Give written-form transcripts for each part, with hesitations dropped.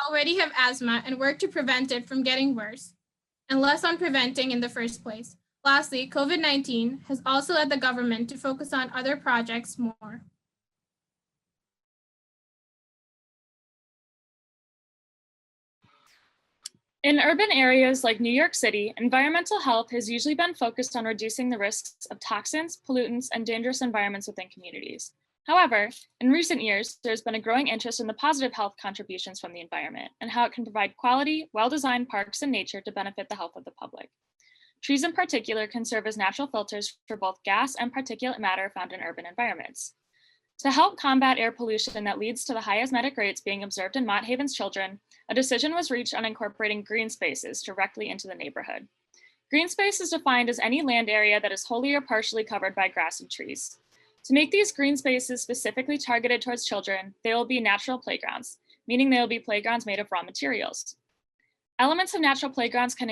already have asthma and work to prevent it from getting worse, and less on preventing in the first place. Lastly, COVID-19 has also led the government to focus on other projects more. In urban areas like New York City, environmental health has usually been focused on reducing the risks of toxins, pollutants, and dangerous environments within communities. However, in recent years, there's been a growing interest in the positive health contributions from the environment and how it can provide quality, well-designed parks and nature to benefit the health of the public. Trees in particular can serve as natural filters for both gas and particulate matter found in urban environments. To help combat air pollution that leads to the high asthmatic rates being observed in Mott Haven's children, a decision was reached on incorporating green spaces directly into the neighborhood. Green space is defined as any land area that is wholly or partially covered by grass and trees. To make these green spaces specifically targeted towards children, they will be natural playgrounds, meaning they will be playgrounds made of raw materials. Elements of natural playgrounds can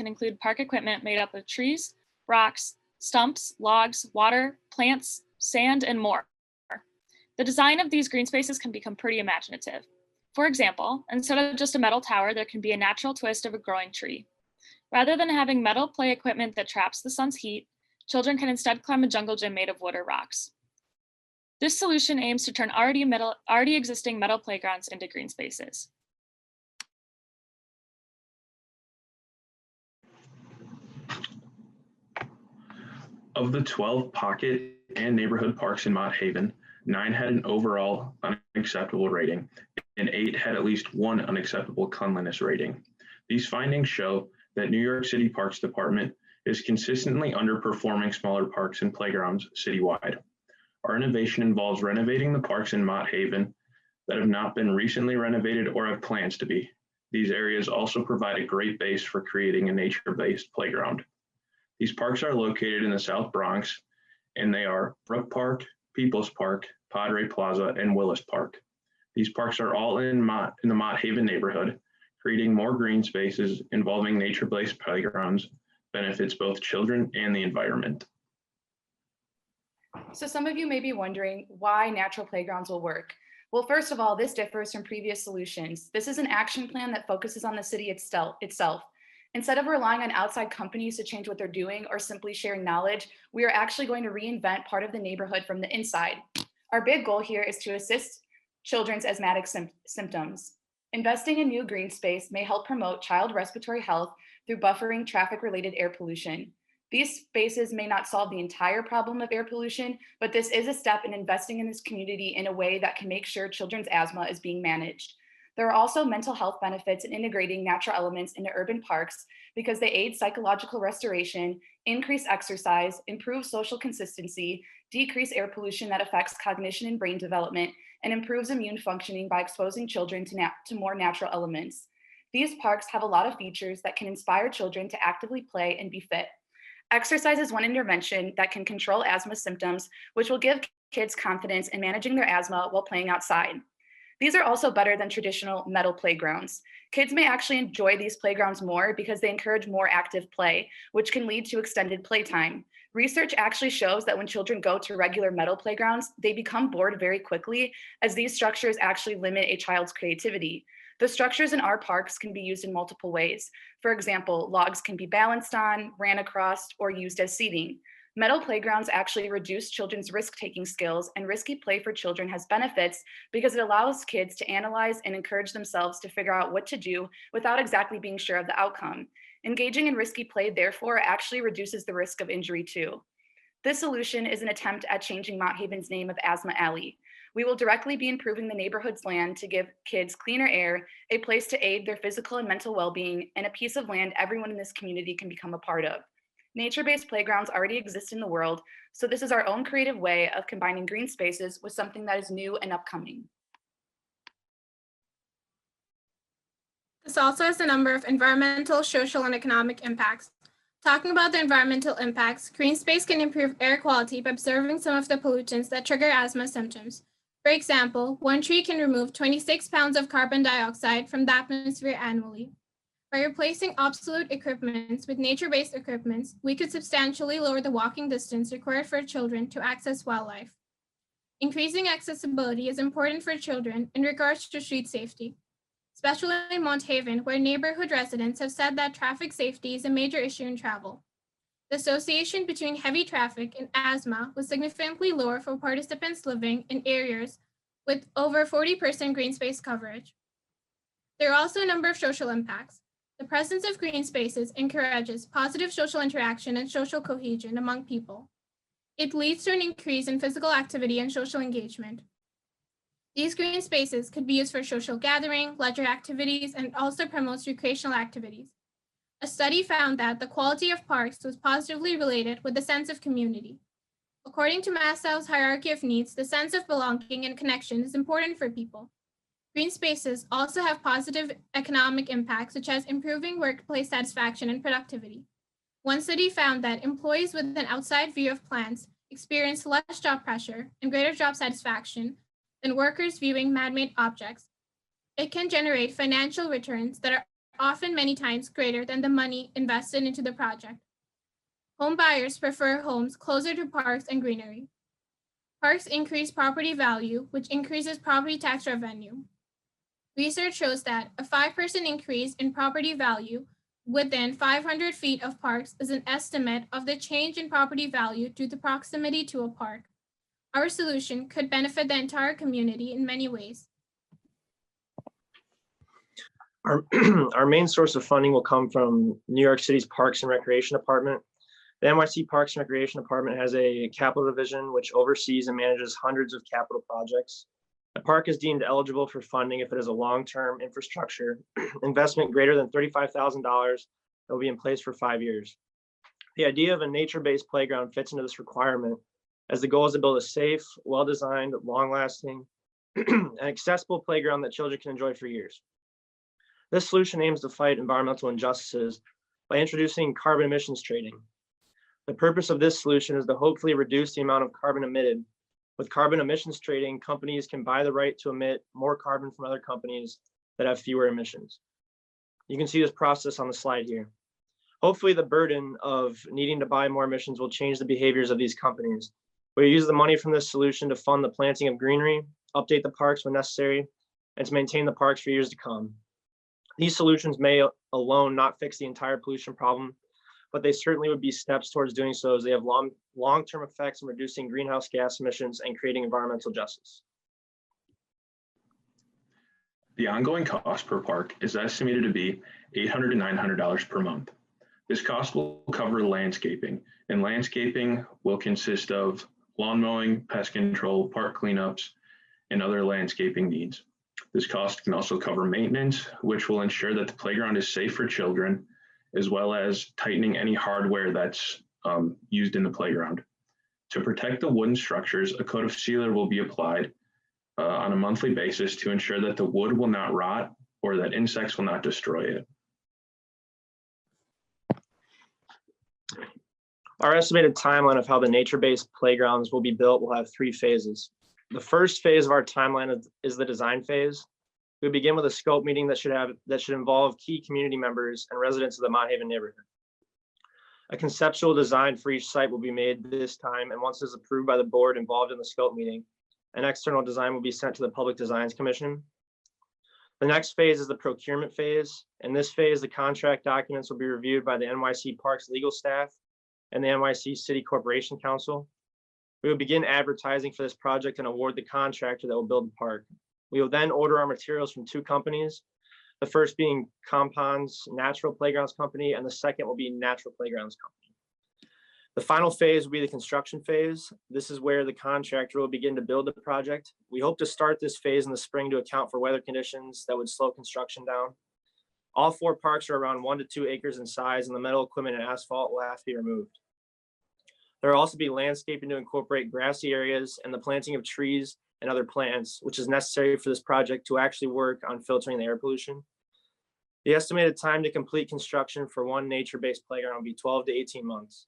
include park equipment made up of trees, rocks, stumps, logs, water, plants, sand, and more. The design of these green spaces can become pretty imaginative. For example, instead of just a metal tower, there can be a natural twist of a growing tree. Rather than having metal play equipment that traps the sun's heat, children can instead climb a jungle gym made of wood or rocks. This solution aims to turn already existing metal playgrounds into green spaces. Of the 12 pocket and neighborhood parks in Mott Haven, 9 had an overall unacceptable rating, and 8 had at least one unacceptable cleanliness rating. These findings show that New York City Parks Department is consistently underperforming smaller parks and playgrounds citywide. Our innovation involves renovating the parks in Mott Haven that have not been recently renovated or have plans to be. These areas also provide a great base for creating a nature-based playground. These parks are located in the South Bronx, and they are Brook Park, People's Park, Padre Plaza, and Willis Park. These parks are all in the Mott Haven neighborhood. Creating more green spaces involving nature-based playgrounds benefits both children and the environment. So some of you may be wondering why natural playgrounds will work. Well, first of all, this differs from previous solutions. This is an action plan that focuses on the city itself. Instead of relying on outside companies to change what they're doing or simply sharing knowledge, we are actually going to reinvent part of the neighborhood from the inside. Our big goal here is to assist children's asthmatic symptoms. Investing in new green space may help promote child respiratory health through buffering traffic-related air pollution. These spaces may not solve the entire problem of air pollution, but this is a step in investing in this community in a way that can make sure children's asthma is being managed. There are also mental health benefits in integrating natural elements into urban parks because they aid psychological restoration, increase exercise, improve social consistency, decrease air pollution that affects cognition and brain development, and improves immune functioning by exposing children to more natural elements. These parks have a lot of features that can inspire children to actively play and be fit. Exercise is one intervention that can control asthma symptoms, which will give kids confidence in managing their asthma while playing outside. These are also better than traditional metal playgrounds. Kids may actually enjoy these playgrounds more because they encourage more active play, which can lead to extended playtime. Research actually shows that when children go to regular metal playgrounds, they become bored very quickly, as these structures actually limit a child's creativity. The structures in our parks can be used in multiple ways. For example, logs can be balanced on, ran across, or used as seating. Metal playgrounds actually reduce children's risk-taking skills, and risky play for children has benefits because it allows kids to analyze and encourage themselves to figure out what to do without exactly being sure of the outcome. Engaging in risky play, therefore, actually reduces the risk of injury too. This solution is an attempt at changing Mott Haven's name of Asthma Alley. We will directly be improving the neighborhood's land to give kids cleaner air, a place to aid their physical and mental well-being, and a piece of land everyone in this community can become a part of. Nature-based playgrounds already exist in the world, so this is our own creative way of combining green spaces with something that is new and upcoming. This also has a number of environmental, social, and economic impacts. Talking about the environmental impacts, green space can improve air quality by absorbing some of the pollutants that trigger asthma symptoms. For example, one tree can remove 26 pounds of carbon dioxide from the atmosphere annually. By replacing obsolete equipment with nature-based equipment, we could substantially lower the walking distance required for children to access wildlife. Increasing accessibility is important for children in regards to street safety, especially in Mount Haven, where neighborhood residents have said that traffic safety is a major issue in travel. The association between heavy traffic and asthma was significantly lower for participants living in areas with over 40% green space coverage. There are also a number of social impacts. The presence of green spaces encourages positive social interaction and social cohesion among people. It leads to an increase in physical activity and social engagement. These green spaces could be used for social gathering, leisure activities, and also promotes recreational activities. A study found that the quality of parks was positively related with the sense of community. According to Maslow's hierarchy of needs, the sense of belonging and connection is important for people. Green spaces also have positive economic impacts, such as improving workplace satisfaction and productivity. One study found that employees with an outside view of plants experience less job pressure and greater job satisfaction than workers viewing man-made objects. It can generate financial returns that are often many times greater than the money invested into the project. Home buyers prefer homes closer to parks and greenery. Parks increase property value, which increases property tax revenue. Research shows that a 5% increase in property value within 500 feet of parks is an estimate of the change in property value due to proximity to a park. Our solution could benefit the entire community in many ways. Our main source of funding will come from New York City's Parks and Recreation Department. The NYC Parks and Recreation Department has a capital division which oversees and manages hundreds of capital projects. A park is deemed eligible for funding if it is a long-term infrastructure investment greater than $35,000 that will be in place for 5 years. The idea of a nature-based playground fits into this requirement, as the goal is to build a safe, well-designed, long-lasting, and accessible playground that children can enjoy for years. This solution aims to fight environmental injustices by introducing carbon emissions trading. The purpose of this solution is to hopefully reduce the amount of carbon emitted. With carbon emissions trading, companies can buy the right to emit more carbon from other companies that have fewer emissions. You can see this process on the slide here. Hopefully the burden of needing to buy more emissions will change the behaviors of these companies. We use the money from this solution to fund the planting of greenery, update the parks when necessary, and to maintain the parks for years to come. These solutions may alone not fix the entire pollution problem, but they certainly would be steps towards doing so, as they have long-term effects in reducing greenhouse gas emissions and creating environmental justice. The ongoing cost per park is estimated to be $800 to $900 per month. This cost will cover landscaping, and landscaping will consist of lawn mowing, pest control, park cleanups, and other landscaping needs. This cost can also cover maintenance, which will ensure that the playground is safe for children, as well as tightening any hardware that's used in the playground. To protect the wooden structures, a coat of sealer will be applied on a monthly basis to ensure that the wood will not rot or that insects will not destroy it. Our estimated timeline of how the nature-based playgrounds will be built will have 3 phases. The first phase of our timeline is the design phase. We begin with a scope meeting that should involve key community members and residents of the Mount Haven neighborhood. A conceptual design for each site will be made this time, and once it's approved by the board involved in the scope meeting, an external design will be sent to the Public Designs Commission. The next phase is the procurement phase. In this phase, the contract documents will be reviewed by the NYC Parks legal staff and the NYC City Corporation Council. We will begin advertising for this project and award the contractor that will build the park. We will then order our materials from 2 companies, the first being Comprises Natural Playgrounds Company, and the second will be Natural Playgrounds Company. The final phase will be the construction phase. This is where the contractor will begin to build the project. We hope to start this phase in the spring to account for weather conditions that would slow construction down. All 4 parks are around 1 to 2 acres in size, and the metal equipment and asphalt will have to be removed. There will also be landscaping to incorporate grassy areas and the planting of trees and other plants, which is necessary for this project to actually work on filtering the air pollution. The estimated time to complete construction for one nature-based playground will be 12 to 18 months.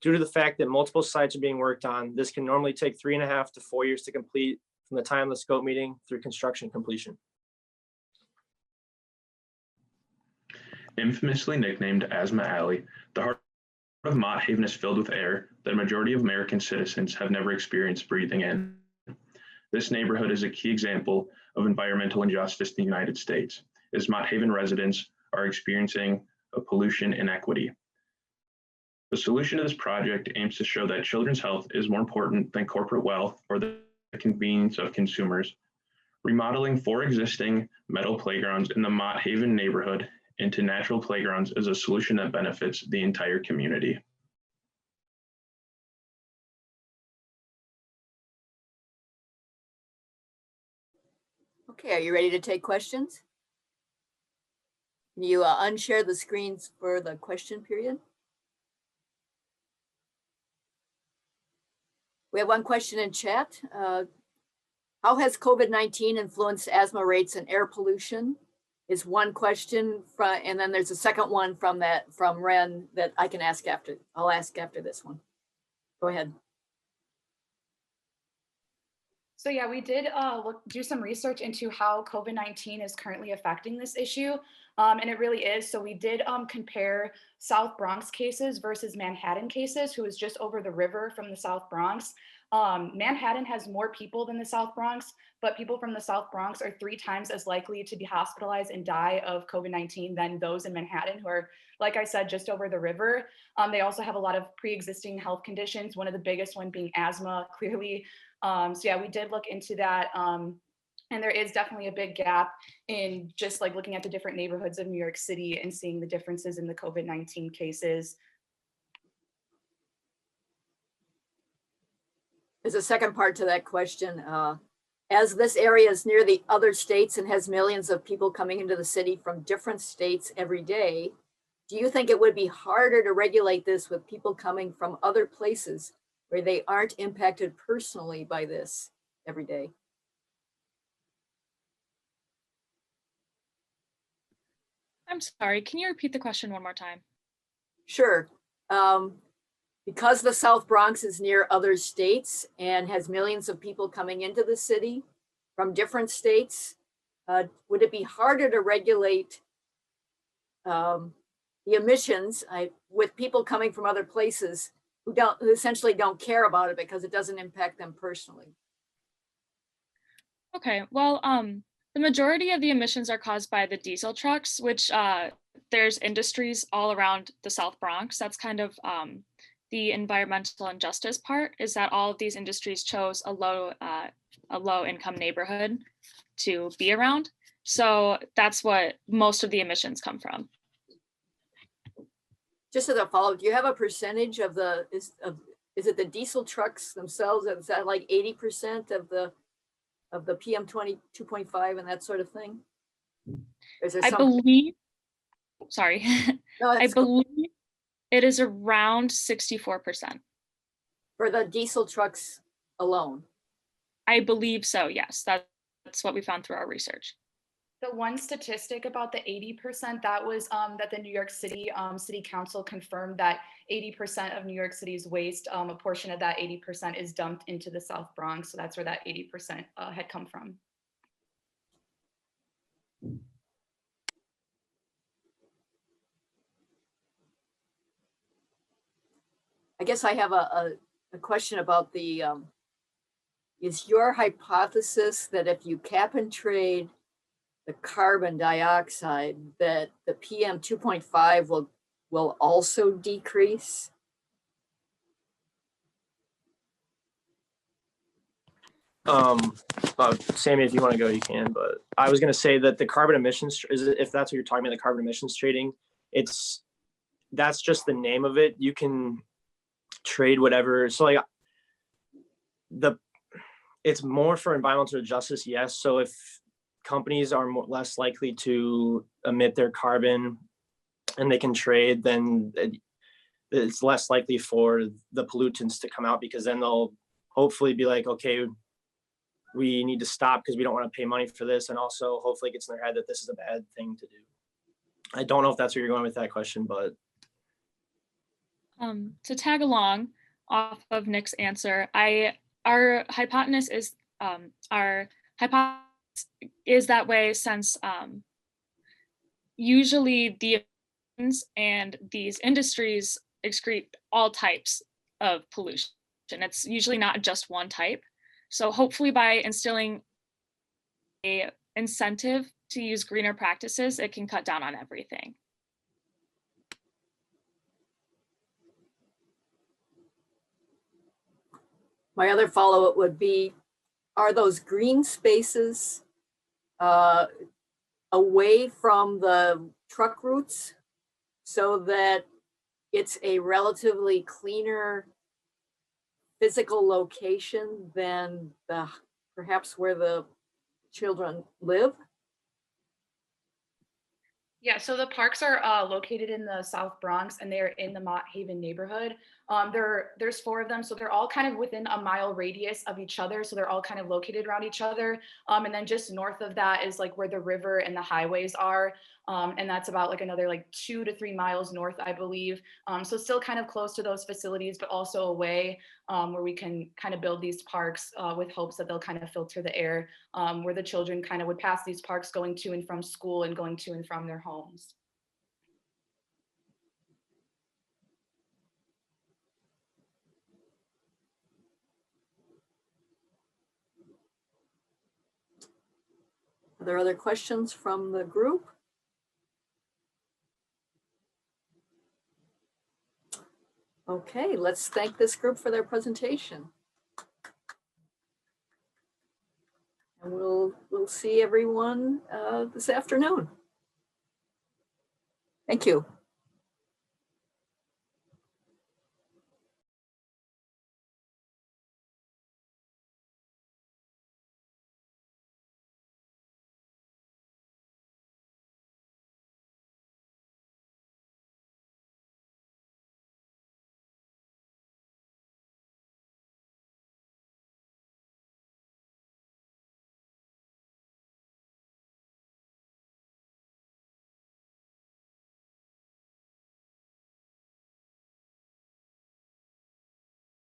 Due to the fact that multiple sites are being worked on, this can normally take 3.5 to 4 years to complete from the time of the scope meeting through construction completion. Infamously nicknamed Asthma Alley, the heart of Mott Haven is filled with air that a majority of American citizens have never experienced breathing in. This neighborhood is a key example of environmental injustice in the United States, as Mott Haven residents are experiencing a pollution inequity. The solution to this project aims to show that children's health is more important than corporate wealth or the convenience of consumers. Remodeling 4 existing metal playgrounds in the Mott Haven neighborhood into natural playgrounds is a solution that benefits the entire community. Okay, are you ready to take questions? Can you unshare the screens for the question period? We have one question in chat. How has COVID-19 influenced asthma rates and air pollution? Is one question from, and then there's a second one from Ren that I can ask after. I'll ask after this one. Go ahead. So yeah, we did do some research into how COVID-19 is currently affecting this issue, and it really is. So we did compare South Bronx cases versus Manhattan cases, who is just over the river from the South Bronx. Manhattan has more people than the South Bronx, but people from the South Bronx are 3 times as likely to be hospitalized and die of COVID-19 than those in Manhattan, who are, like I said, just over the river. They also have a lot of pre-existing health conditions, one of the biggest one being asthma, clearly. So yeah, we did look into that. And there is definitely a big gap in just like looking at the different neighborhoods of New York City and seeing the differences in the COVID-19 cases. There's a second part to that question. As this area is near the other states and has millions of people coming into the city from different states every day, do you think it would be harder to regulate this with people coming from other places where they aren't impacted personally by this every day? I'm sorry, can you repeat the question one more time? Sure. Because the South Bronx is near other states and has millions of people coming into the city from different states, would it be harder to regulate the emissions with people coming from other places who essentially don't care about it because it doesn't impact them personally? Okay, well, the majority of the emissions are caused by the diesel trucks, which there's industries all around the South Bronx. That's kind of the environmental injustice part, is that all of these industries chose a low income neighborhood to be around. So that's what most of the emissions come from. Just as a follow-up, do you have a percentage of is it the diesel trucks themselves? Is that like 80% of the PM 2.5 and that sort of thing? Is there I believe, sorry, No, I that's cool. believe it is around 64%. For the diesel trucks alone? I believe so, yes. That's what we found through our research. The one statistic about the 80%, that was that the New York City City Council confirmed that 80% of New York City's waste, a portion of that 80% is dumped into the South Bronx. So that's where that 80% had come from. I guess I have a question about the, is your hypothesis that if you cap and trade the carbon dioxide, that the PM 2.5 will also decrease? Sammy, if you want to go, you can, but I was going to say that the carbon emissions, if that's what you're talking about, the carbon emissions trading, that's just the name of it. You can trade whatever. So like it's more for environmental justice, yes. So if companies are less likely to emit their carbon and they can trade, then it's less likely for the pollutants to come out, because then they'll hopefully be like, okay, we need to stop because we don't want to pay money for this. And also hopefully it gets in their head that this is a bad thing to do. I don't know if that's where you're going with that question, but. To tag along off of Nick's answer, our hypothesis is that way since usually the and these industries excrete all types of pollution. It's usually not just one type. So hopefully by instilling a incentive to use greener practices, it can cut down on everything. My other follow-up would be, are those green spaces away from the truck routes so that it's a relatively cleaner physical location than perhaps where the children live? Yeah, so the parks are located in the South Bronx and they're in the Mott Haven neighborhood. There's 4 of them, so they're all kind of within a mile radius of each other. So they're all kind of located around each other. And then just north of that is like where the river and the highways are. And that's about like another like 2 to 3 miles north, I believe. So still kind of close to those facilities, but also away where we can kind of build these parks with hopes that they'll kind of filter the air where the children kind of would pass these parks going to and from school and going to and from their homes. Are there other questions from the group? Okay, let's thank this group for their presentation. And we'll see everyone this afternoon. Thank you.